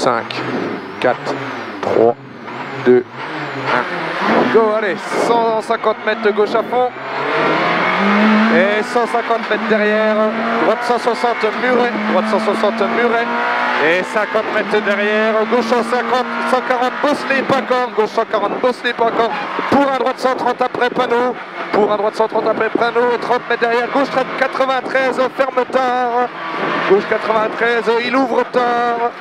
5, 4, 3, 2, 1. Go, allez, 150 mètres de gauche à fond. Et 150 mètres derrière, droite 160 muret, droite 160 muret. Et 50 mètres derrière, gauche 150, 140 Bosley, pas corde, gauche 140 Bosley, pas corde. Pour un droite 130 après panneau, pour un droite 130 après panneau, 30 mètres derrière, gauche 93, ferme tard. Gauche 93, il ouvre tard.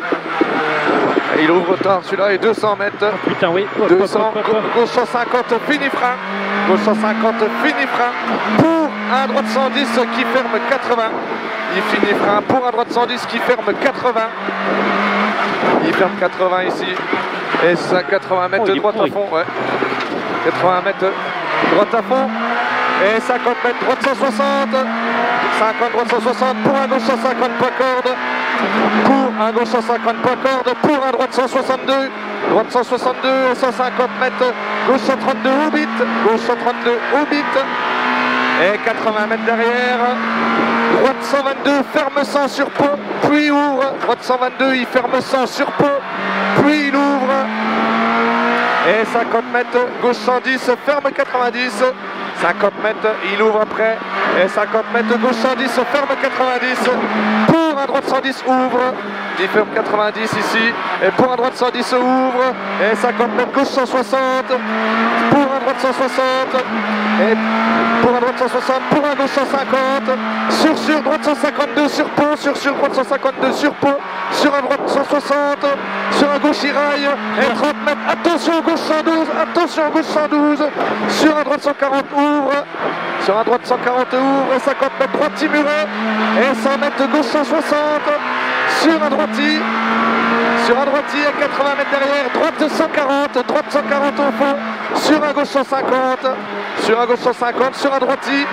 Il ouvre tard celui-là et 200 mètres. Oh, putain, oui. 200, gauche 150, fini frein. Gauche 150, fini frein. Pour un droite 110 qui ferme 80. Il finit frein pour un droite 110 qui ferme 80. Il ferme 80 ici. Et ça, 80 mètres de droite à fond. Ouais. 80 mètres droite à fond. Et 50 mètres droite 160. 50 droite 160 pour un gauche 150 pas corde. Pour un gauche 150 pas corde. Pour un droite 162. Droite 162 et 150 mètres. Gauche 132 au bit. Gauche 132 au bit. Et 80 mètres derrière. Droite 122, ferme 100 sur pont, puis ouvre. Droite 122, il ferme 100 sur pont, puis il ouvre. Et 50 mètres, gauche 110, ferme 90. 50 mètres, il ouvre après. Et 50 mètres, gauche 110, ferme 90. Pour un droite 110, ouvre. Il ferme 90 ici. Et pour un droite 110, ouvre. Et 50 mètres, gauche 160. Pour un droite 160. Et pour un droite 160, pour un gauche 150. Sur droite 152 sur pont. Sur droite 152 sur pont. Sur un droite 160. Sur un gauche il raille. Et 30 mètres. Attention gauche 112. Attention gauche 112. Sur un droite 140, ouvre. Sur un droite 140 ouvre. Et 50 mètres droite muret. Et 100 mètres de gauche 160. Sur un droiti. Sur un droiti à 80 mètres derrière. Droite 140. Droite 140 au fond. Sur un gauche 150. Sur un gauche 150. Sur un droiti.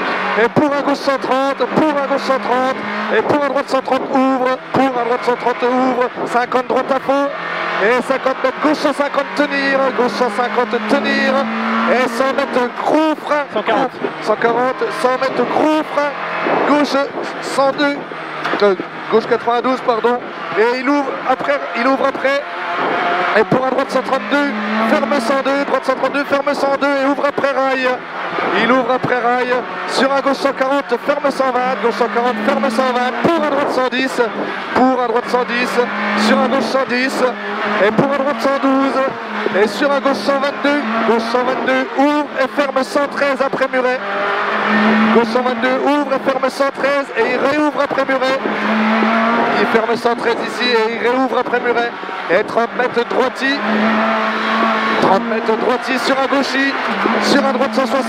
Et pour un gauche 130. Pour un gauche 130. Et pour un droite 130 ouvre. Pour un droite 130 ouvre. 50 droite à fond. Et 50 mètres gauche 150 tenir. Gauche 150 tenir. Et 100 mètres gros frein. 140. 140. 100 mètres gros frein. Gauche 102. Gauche 92, pardon. Et il ouvre après. Et pour un droite 132, ferme 102, droite 132, ferme 102 et ouvre après rail. Il ouvre après rail. Sur un gauche 140, ferme 120, gauche 140, ferme 120. Pour un droite 110, pour un droite 110. Sur un gauche 110 et pour un droite 112. Et sur un gauche 122, gauche 122, ouvre et ferme 113 après muret. Gauche 122, ouvre et ferme 113 et il réouvre après muret. Il ferme 113 ici et il réouvre après muret. Et 30 mètres droiti. 30 mètres droiti sur un gauchi. Sur un droite 160.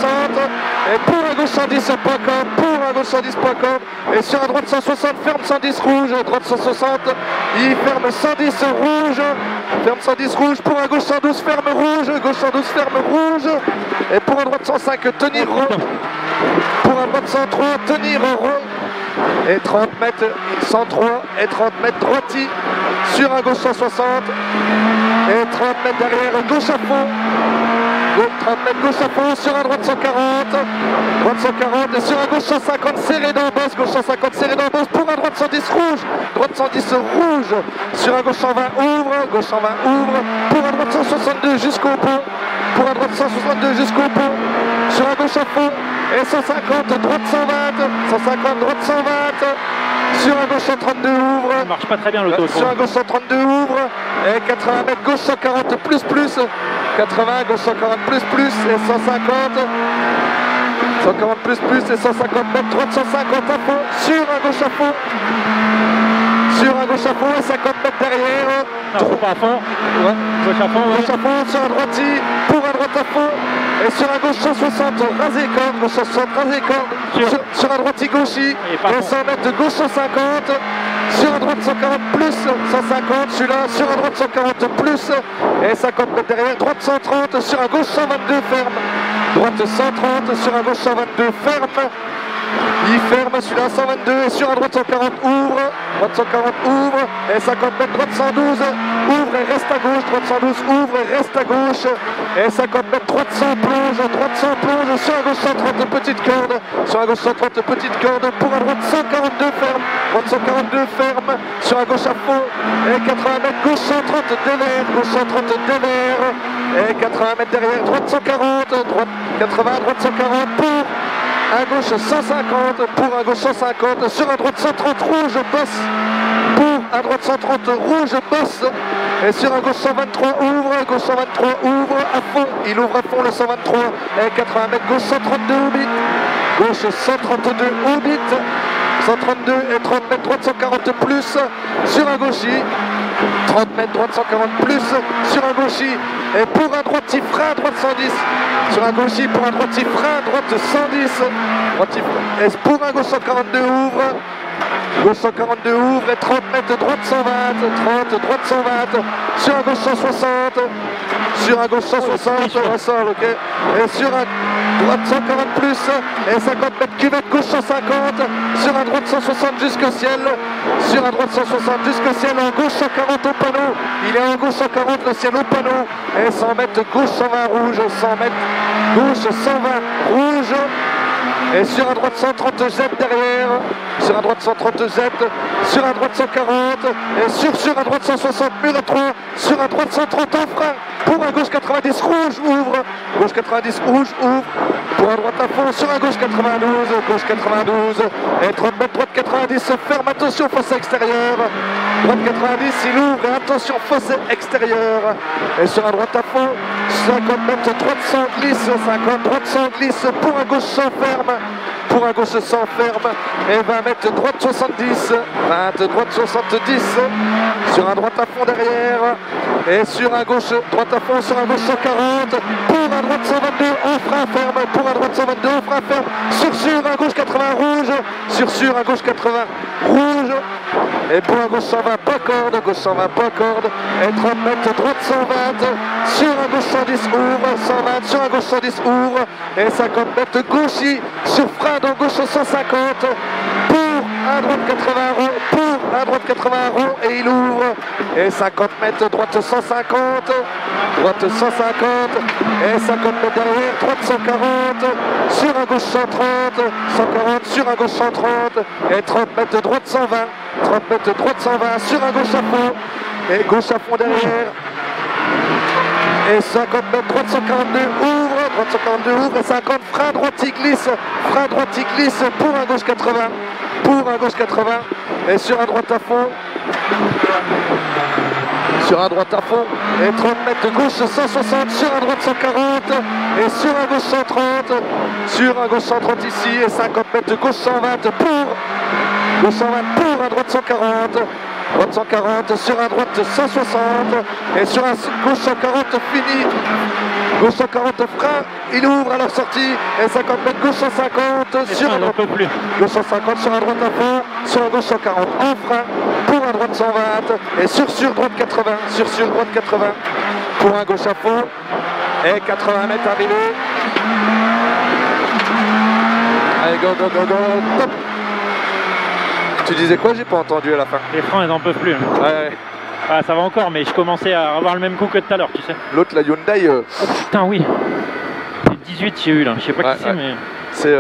Et pour un gauche 110 pas corde. Pour un gauche 110 pas corde. Et sur un droite 160 ferme 110 rouge. Droite 160. Il ferme 110 rouge. Ferme 110 rouge. Pour un gauche 112 ferme rouge. Gauche 112 ferme rouge. Et pour un droite 105 tenir rond. Pour un droite 103 tenir rond. Et 30 mètres 103 et 30 mètres droiti sur un gauche 160 et 30 mètres derrière gauche à fond. 30 mètres gauche à fond sur un droite 140. Droite 140 et sur un gauche 150 serré dans le boss. Gauche 150 serré dans le boss pour un droite 110 rouge. Droite 110 rouge. Sur un gauche 120 ouvre. Gauche 120 ouvre. Pour un droite 162 jusqu'au pont. Pour un droite 162 jusqu'au pont. Sur un gauche à fond. Et 150 droite 120. 150 droite 120. Sur un gauche 132 ouvre. Ça marche pas très bien l'auto. Sur un gauche 132 ouvre. Et 80 mètres gauche 140 plus. 80 gauche 140 plus et 150. 140 plus et 150 mètres droite 150 à fond. Sur un gauche à fond. Sur un gauche à fond et 50 mètres derrière. Non, pas à fond. Ouais. Gauche à fond, Gauche à fond sur un droiti. Pour un droite à fond. Et sur un gauche 160 rasé corde. Gauche 160 rasé corde. Sur un droiti gauchi. Et 100 mètres de gauche 150. Sur un droite 140 plus 150. Celui-là sur un droite 140 plus. Et 50 mètres derrière. Droite 130 sur un gauche 122 ferme. Droite 130 sur un gauche 122 ferme. Il ferme celui-là 122 et sur à droite 140 ouvre. Droite 140 ouvre et 50 mètres droite 112 ouvre et reste à gauche. Droite 112 ouvre et reste à gauche et 50 mètres droite 100 plonge. Droite 100 plonge sur à gauche 130 petite corde. Sur à gauche 130 petite corde pour à droite 142 ferme. Droite 142 ferme sur à gauche à fond et 80 mètres gauche 130 derrière. Gauche 130 derrière et 80 mètres derrière. Droite 140 droite 80 droite 140 pour à gauche 150 pour à gauche 150 sur à droite 130 rouge bosse pour à droite 130 rouge bosse et sur à gauche 123 ouvre, gauche 123 ouvre à fond, il ouvre à fond le 123 et 80 mètres gauche 132 au bit, gauche 132 au bit, 132 et 30 mètres droite 140 plus sur un gauchis, 30 mètres droite 140 plus sur un gauchis et pour un droiti frein droite 110 sur un gauchis pour un droiti frein droite 110 et pour un gauche 142 ouvre, gauche 142 ouvre et 30 mètres droite 120, 30 droite 120 sur un gauche 160 sur un gauche 160 ressort, ok, et sur un droite 140 plus et 50 mètres cuvette gauche 150 sur un droite 160 jusqu'au ciel, sur un droite 160 jusqu'au ciel, en gauche 140 au panneau, il est en gauche 140 le ciel au panneau et 100 mètres gauche 120 rouge, 100 mètres gauche 120 rouge et sur un droite 130 Z derrière, sur un droite 130 Z, sur un droite 140 et sur un droite 160 mur 3, sur un droite 130 en frein, pour un gauche 90 rouge ouvre, gauche 90 rouge ouvre, pour un droite à fond, sur un gauche 92 et 30 mètres droite 90 ferme, attention fossé extérieur, droite 90 il ouvre et attention fossé extérieur et sur un droite à fond, 50 mètres droite 100 glisse, 50 droite 100 glisse, pour un gauche 100 ferme, pour un gauche 100 ferme et 20 mètres droite 70, 20 droite 70 sur un droite à fond derrière et sur un gauche droite à fond sur un gauche 140 pour un droite 122 en frein ferme, pour un droite 122 en frein ferme, sur un gauche 80 rouge, sur un gauche 80 rouge et pour un gauche 120 pas corde, gauche 120 pas corde et 30 mètres droite 120 sur un gauche 110 ouvre, 120 sur un gauche 110 ouvre et 50 mètres gauchis sur frein dans gauche 150 pour un droite 80 rond, pour un droite 80 rond et il ouvre et 50 mètres droite 150, droite 150 et 50 mètres derrière, droite 140 sur un gauche 130, 140 sur un gauche 130 et 30 mètres droite 120, 30 mètres droite 120 sur un gauche à fond et gauche à fond derrière et 50 mètres droite 142 ouvre, droite 142 ouvre et 50 frein droite il glisse pour un gauche 80, pour un gauche 80 et sur un droite à fond, sur un droite à fond et 30 mètres gauche 160 sur un droite 140 et sur un gauche 130, sur un gauche 130 ici et 50 mètres gauche 120 pour gauche 120 pour un droite 140, droite 140 sur un droite 160 et sur un gauche 140 fini, gauche 140 frein, il ouvre à la sortie et 50 mètres gauche 150 sur un droite, gauche 150 sur un droite à fond, sur un gauche 140 en frein pour un droite 120 et sur droite 80, sur droite 80 pour un gauche à fond et 80 mètres arrivé. Allez go go go go, top. Tu disais quoi? J'ai pas entendu à la fin. Les freins, ils n'en peuvent plus. Ouais. Ah, ça va encore, mais je commençais à avoir le même coup que tout à l'heure, tu sais. L'autre, la Hyundai. Oh, putain, oui. C'est 18 j'ai eu là. Je sais pas qui c'est, mais. C'est